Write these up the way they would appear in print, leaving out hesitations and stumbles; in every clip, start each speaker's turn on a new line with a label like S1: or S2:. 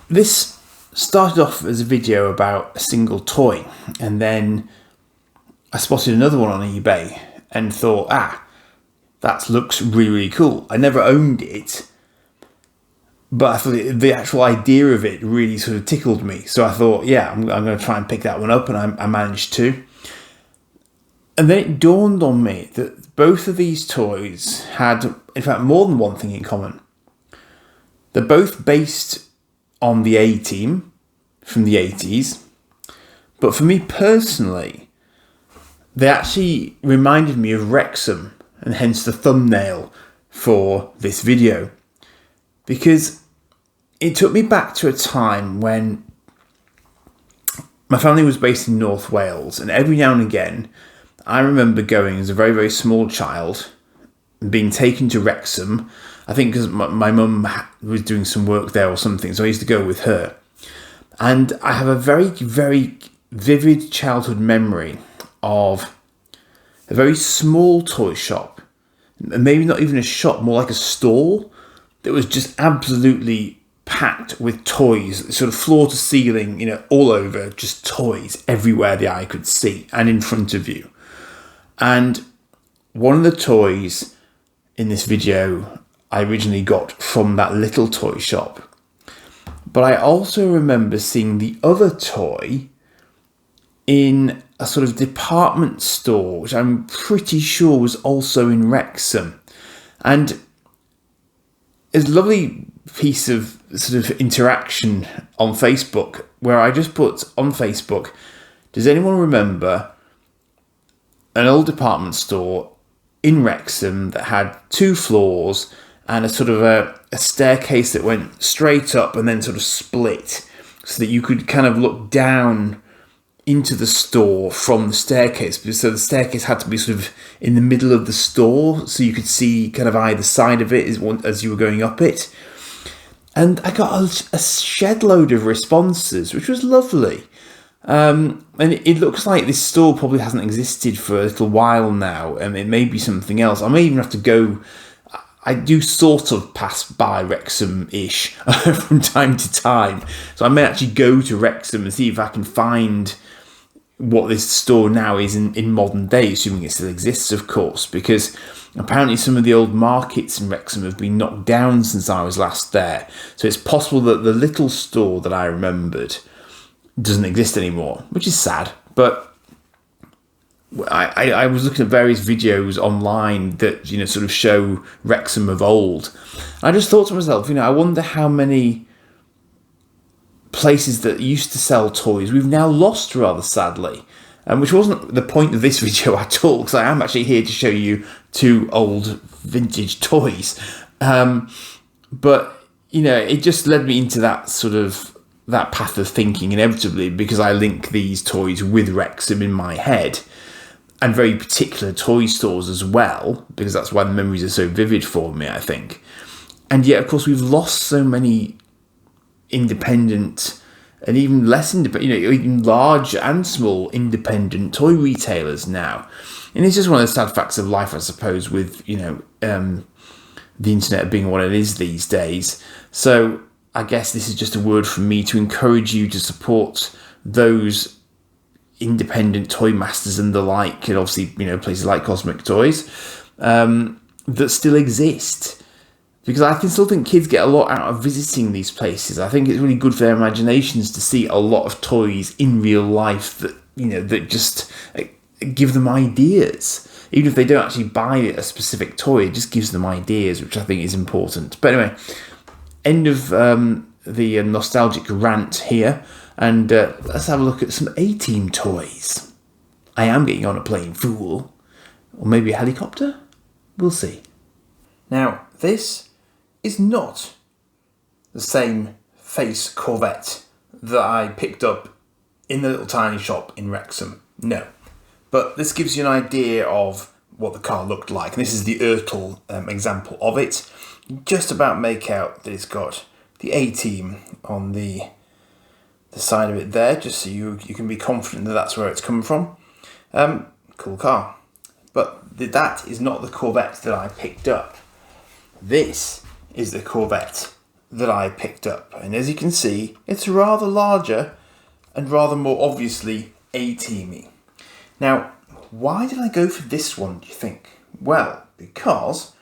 S1: This started off as a video about a single toy, and then I spotted another one on eBay and thought, that looks really, really cool. I never owned it, but I thought the actual idea of it really sort of tickled me. So I thought, I'm going to try and pick that one up, and I managed to. And then it dawned on me that both of these toys had, in fact, more than one thing in common. They're both based on the A-Team from the 80s. But for me personally, they actually reminded me of Wrexham, and hence the thumbnail for this video. Because it took me back to a time when my family was based in North Wales, and every now and again, I remember going as a very, very small child and being taken to Wrexham. I think because my mum was doing some work there or something, so I used to go with her. And I have a very, very vivid childhood memory of a very small toy shop, maybe not even a shop, more like a stall, that was just absolutely packed with toys, sort of floor to ceiling, all over, just toys everywhere the eye could see and in front of you. And one of the toys in this video I originally got from that little toy shop. But I also remember seeing the other toy in a sort of department store, which I'm pretty sure was also in Wrexham. And it's a lovely piece of sort of interaction on Facebook where I just put on Facebook, does anyone remember an old department store in Wrexham that had 2 floors and a sort of a staircase that went straight up and then sort of split so that you could kind of look down into the store from the staircase. So the staircase had to be sort of in the middle of the store so you could see kind of either side of it as you were going up it. And I got a shed load of responses, which was lovely. And it looks like this store probably hasn't existed for a little while now, and it may be something else. I may even have to go. I do sort of pass by Wrexham-ish from time to time, so I may actually go to Wrexham and see if I can find what this store now is in modern day, assuming it still exists, of course, because apparently some of the old markets in Wrexham have been knocked down since I was last there. So it's possible that the little store that I remembered doesn't exist anymore, which is sad. But I was looking at various videos online that sort of show Wrexham of old. I just thought to myself, I wonder how many places that used to sell toys we've now lost, rather sadly, which wasn't the point of this video at all, because I am actually here to show you 2 old vintage toys. But it just led me into that path of thinking inevitably, because I link these toys with Wrexham in my head, and very particular toy stores as well, because that's why the memories are so vivid for me, I think. And yet, of course, we've lost so many independent and even less independent, even large and small independent toy retailers now. And it's just one of the sad facts of life, I suppose, with, the internet being what it is these days. So I guess this is just a word from me to encourage you to support those independent toy masters and the like, and obviously, places like Cosmic Toys, that still exist. Because I still think kids get a lot out of visiting these places. I think it's really good for their imaginations to see a lot of toys in real life that, that just give them ideas. Even if they don't actually buy a specific toy, it just gives them ideas, which I think is important. But anyway, end of the nostalgic rant here, and let's have a look at some A-Team toys. I am getting on a plane, fool. Or maybe a helicopter? We'll see. Now, this is not the same face Corvette that I picked up in the little tiny shop in Wrexham. No. But this gives you an idea of what the car looked like. And this is the Ertl example of it. You just about make out that it's got the A-Team on the side of it there, just so you can be confident that that's where it's coming from. Cool car. But that is not the Corvette that I picked up. This is the Corvette that I picked up. And as you can see, it's rather larger and rather more obviously A-teamy. Now, why did I go for this one, do you think? Well, because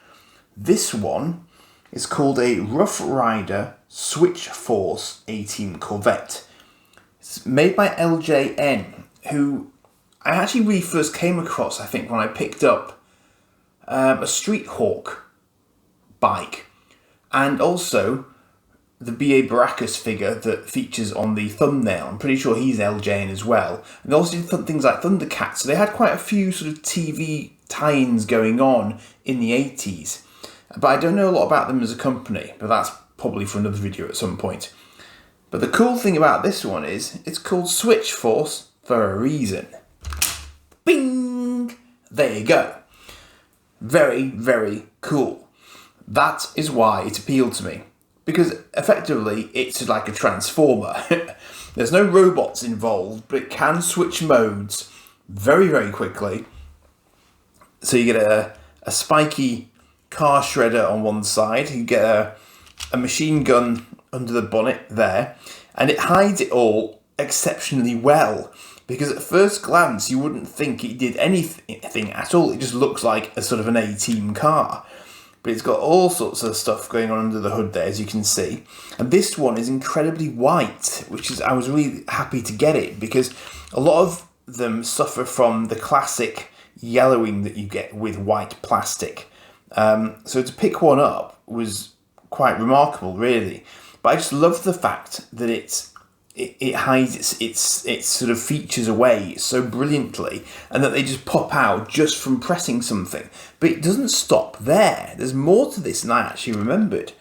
S1: this one is called a Rough Rider Switch Force A-Team Corvette. It's made by LJN, who I actually really first came across, I think, when I picked up a Street Hawk bike, and also the B.A. Baracus figure that features on the thumbnail. I'm pretty sure he's LJN as well. And they also did things like Thundercats, so they had quite a few sort of TV tie-ins going on in the 80s. But I don't know a lot about them as a company, but that's probably for another video at some point. But the cool thing about this one is it's called Switch Force for a reason. Bing! There you go. Very, very cool. That is why it appealed to me. Because effectively, it's like a transformer. There's no robots involved, but it can switch modes very, very quickly. So you get a spiky car shredder on one side, you get a machine gun under the bonnet there, and it hides it all exceptionally well. Because at first glance, you wouldn't think it did anything at all. It just looks like a sort of an A-team car. But it's got all sorts of stuff going on under the hood there, as you can see. And this one is incredibly white, which is, I was really happy to get it, because a lot of them suffer from the classic yellowing that you get with white plastic. So to pick one up was quite remarkable, really. But I just love the fact that it hides its sort of features away so brilliantly, and that they just pop out just from pressing something. But it doesn't stop there. There's more to this than I actually remembered,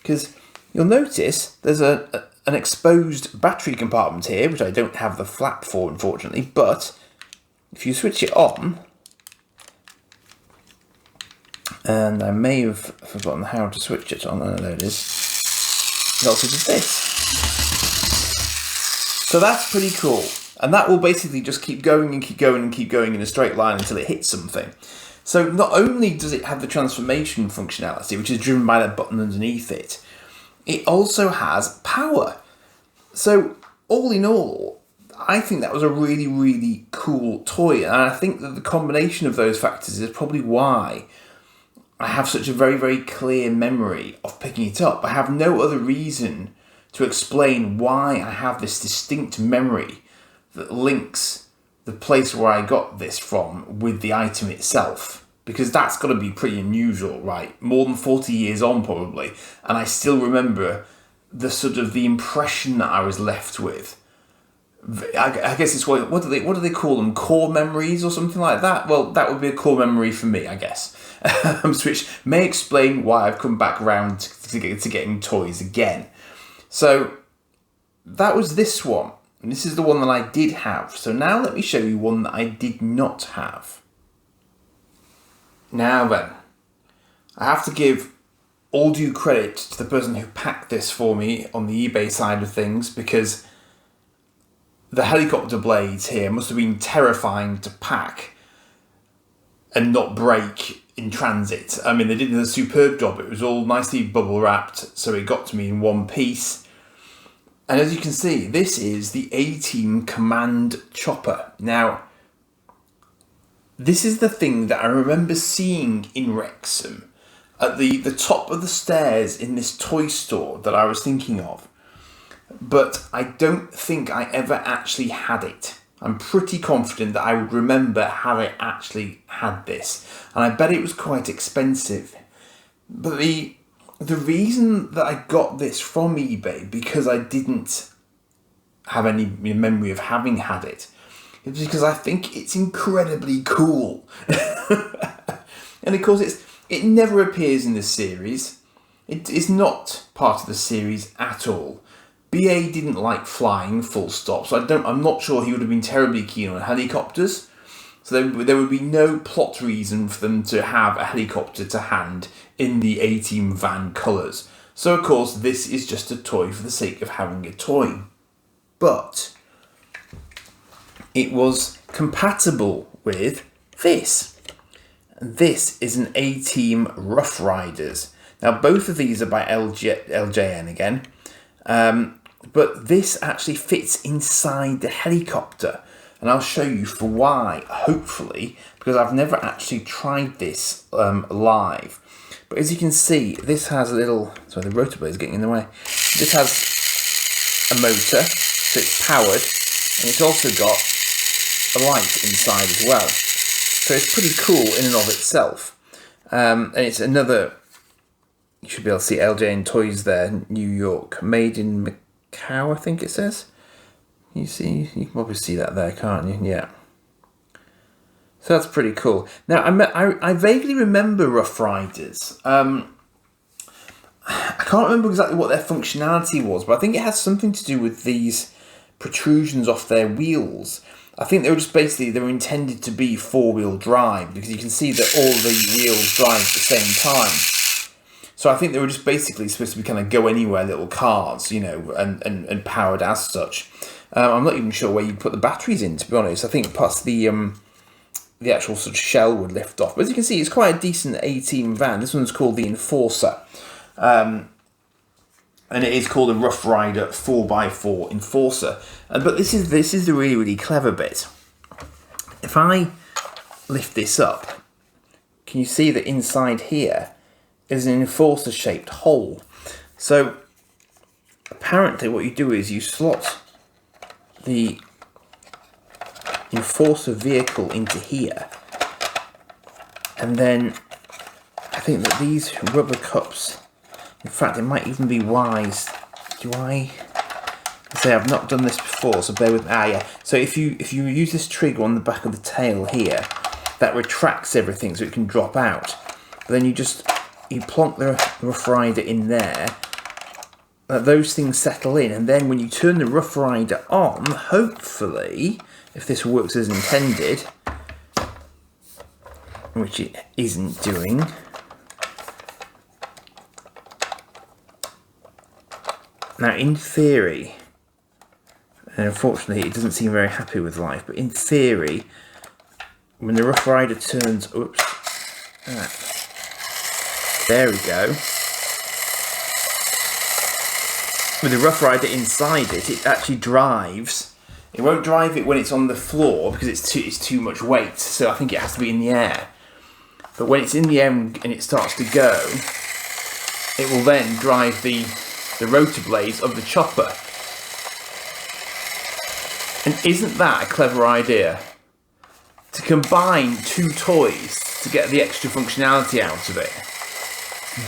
S1: because you'll notice there's an exposed battery compartment here, which I don't have the flap for, unfortunately. But if you switch it on, and I may have forgotten how to switch it on. Oh, there it is. It also does this. So that's pretty cool. And that will basically just keep going and keep going and keep going in a straight line until it hits something. So not only does it have the transformation functionality, which is driven by that button underneath it, it also has power. So all in all, I think that was a really, really cool toy. And I think that the combination of those factors is probably why I have such a very, very clear memory of picking it up. I have no other reason to explain why I have this distinct memory that links the place where I got this from with the item itself. Because that's got to be pretty unusual, right? More than 40 years on, probably. And I still remember the sort of the impression that I was left with. I guess it's what do they call them? Core memories or something like that? Well, that would be a core memory for me, I guess. Which may explain why I've come back around to getting toys again. So that was this one. And this is the one that I did have. So now let me show you one that I did not have. Now then, I have to give all due credit to the person who packed this for me on the eBay side of things, because the helicopter blades here must have been terrifying to pack and not break in transit. I mean, they did a superb job. It was all nicely bubble wrapped, so it got to me in one piece. And as you can see, this is the A-Team Command Chopper. Now, this is the thing that I remember seeing in Wrexham at the top of the stairs in this toy store that I was thinking of. But I don't think I ever actually had it. I'm pretty confident that I would remember having actually had this. And I bet it was quite expensive. But the reason that I got this from eBay, because I didn't have any memory of having had it, is because I think it's incredibly cool. And of course it never appears in this series. It is not part of the series at all. BA didn't like flying, full stop, so I'm not sure he would have been terribly keen on helicopters. So there would be no plot reason for them to have a helicopter to hand in the A-Team van colours. So of course this is just a toy for the sake of having a toy. But it was compatible with this. This is an A-Team Rough Riders. Now, both of these are by LJN again, but this actually fits inside the helicopter, and I'll show you for why, hopefully, because I've never actually tried this live. But as you can see, this has a little... Sorry, the rotor blade is getting in the way. This has a motor, so it's powered, and it's also got a light inside as well. So it's pretty cool in and of itself. And it's another... You should be able to see LJN Toys there, New York. Made in Macau, I think it says. You can probably see that there, can't you? Yeah. So that's pretty cool. Now, I vaguely remember Rough Riders. I can't remember exactly what their functionality was, but I think it has something to do with these protrusions off their wheels. I think they were just basically, they were intended to be four-wheel drive, because you can see that all the wheels drive at the same time. So I think they were just basically supposed to be kind of go-anywhere little cars, you know, and powered as such. I'm not even sure where you'd put the batteries in, to be honest. I think plus the actual sort of shell would lift off. But as you can see, it's quite a decent A-team van. This one's called the Enforcer. And it is called a Rough Rider 4x4 Enforcer. But this is the really, really clever bit. If I lift this up, can you see that inside here is an Enforcer-shaped hole? So apparently what you do is you slot the Enforcer vehicle into here, and then I think that these rubber cups, in fact it might even be wise, I say I've not done this before, so bear with me. Yeah, so if you use this trigger on the back of the tail here, that retracts everything so it can drop out. But then you plonk the Rough Rider in there, those things settle in, and then when you turn the Rough Rider on, hopefully, if this works as intended, which it isn't doing, now in theory, and unfortunately it doesn't seem very happy with life, but in theory, when the Rough Rider turns, there we go. With the Rough Rider inside it, it actually drives. It won't drive it when it's on the floor because it's too much weight, so I think it has to be in the air. But when it's in the air and it starts to go, it will then drive the rotor blades of the chopper. And isn't that a clever idea? To combine two toys to get the extra functionality out of it.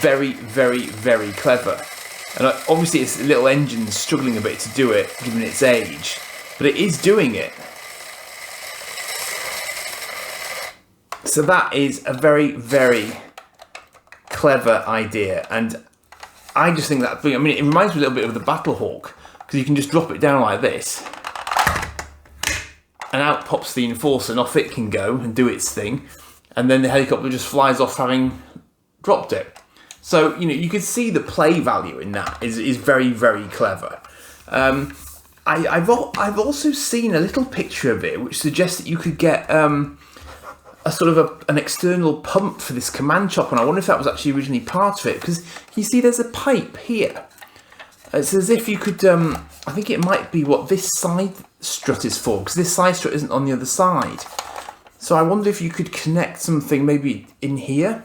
S1: Very, very, very clever. And obviously its little engine's struggling a bit to do it, given its age. But it is doing it. So that is a very, very clever idea. And I just think that, I mean, it reminds me a little bit of the Battle Hawk, because you can just drop it down like this. And out pops the Enforcer, and off it can go and do its thing. And then the helicopter just flies off having dropped it. So, you know, you can see the play value in that is very, very clever. I've also seen a little picture of it which suggests that you could get a sort of an external pump for this command chopper, and I wonder if that was actually originally part of it, because you see there's a pipe here. It's as if you could, I think it might be what this side strut is for, because this side strut isn't on the other side. So I wonder if you could connect something maybe in here,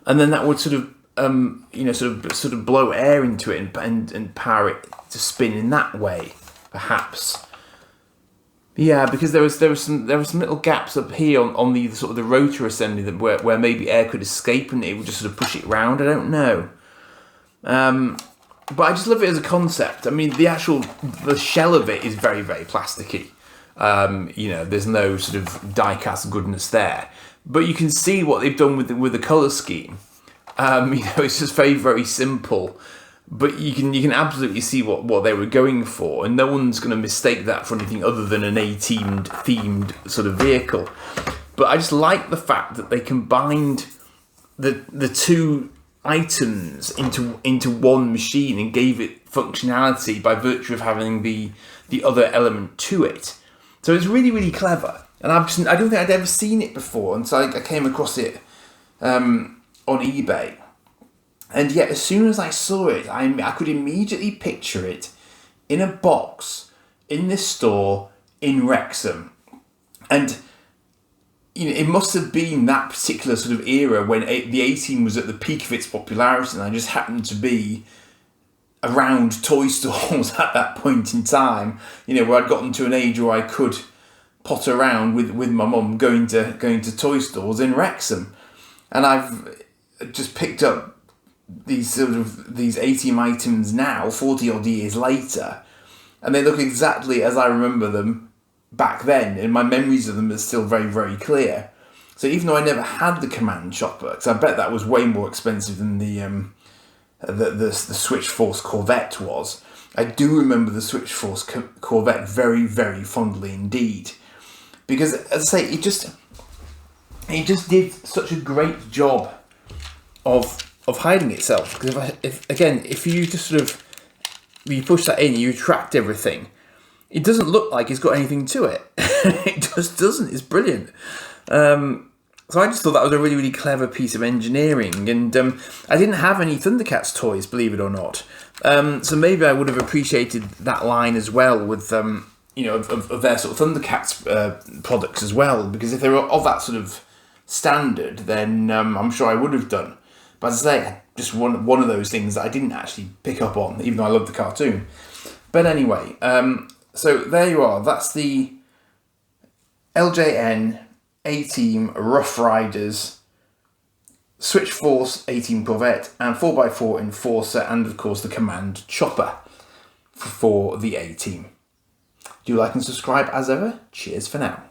S1: and then that would sort of, you know, sort of blow air into it and power it to spin in that way, perhaps. Yeah, because there were some little gaps up here on the sort of the rotor assembly where maybe air could escape and it would just sort of push it round. I don't know. But I just love it as a concept. I mean, the shell of it is very, very plasticky. You know, there's no sort of die-cast goodness there. But you can see what they've done with the colour scheme. You know, it's just very, very simple. But you can absolutely see what they were going for, and no one's going to mistake that for anything other than an themed sort of vehicle. But I just like the fact that they combined the two items into one machine and gave it functionality by virtue of having the other element to it. So it's really, really clever, and I don't think I'd ever seen it before, and so I came across it on eBay. And yet, as soon as I saw it, I could immediately picture it in a box in this store in Wrexham. And it must have been that particular sort of era when the A-Team was at the peak of its popularity, and I just happened to be around toy stores at that point in time, where I'd gotten to an age where I could potter around with my mum going to toy stores in Wrexham. And I've just picked up these A-Team items now, 40 odd years later, and they look exactly as I remember them back then, and my memories of them are still very, very clear. So even though I never had the Command Chopper, because I bet that was way more expensive than the Switch Force Corvette was, I do remember the Switch Force Corvette very, very fondly indeed. Because, as I say, it just did such a great job of hiding itself. Because if you just sort of, you push that in, you attract everything, it doesn't look like it's got anything to it. It just doesn't. It's brilliant. So I just thought that was a really, really clever piece of engineering. And I didn't have any Thundercats toys, believe it or not. So maybe I would have appreciated that line as well with, of their sort of Thundercats products as well. Because if they were of that sort of standard, then I'm sure I would have done. But as I say, just one of those things that I didn't actually pick up on, even though I love the cartoon. But anyway, so there you are. That's the LJN A-Team Rough Riders Switch Force A-Team Corvette and 4x4 Enforcer, and of course the Command Chopper for the A-Team. Do like and subscribe as ever. Cheers for now.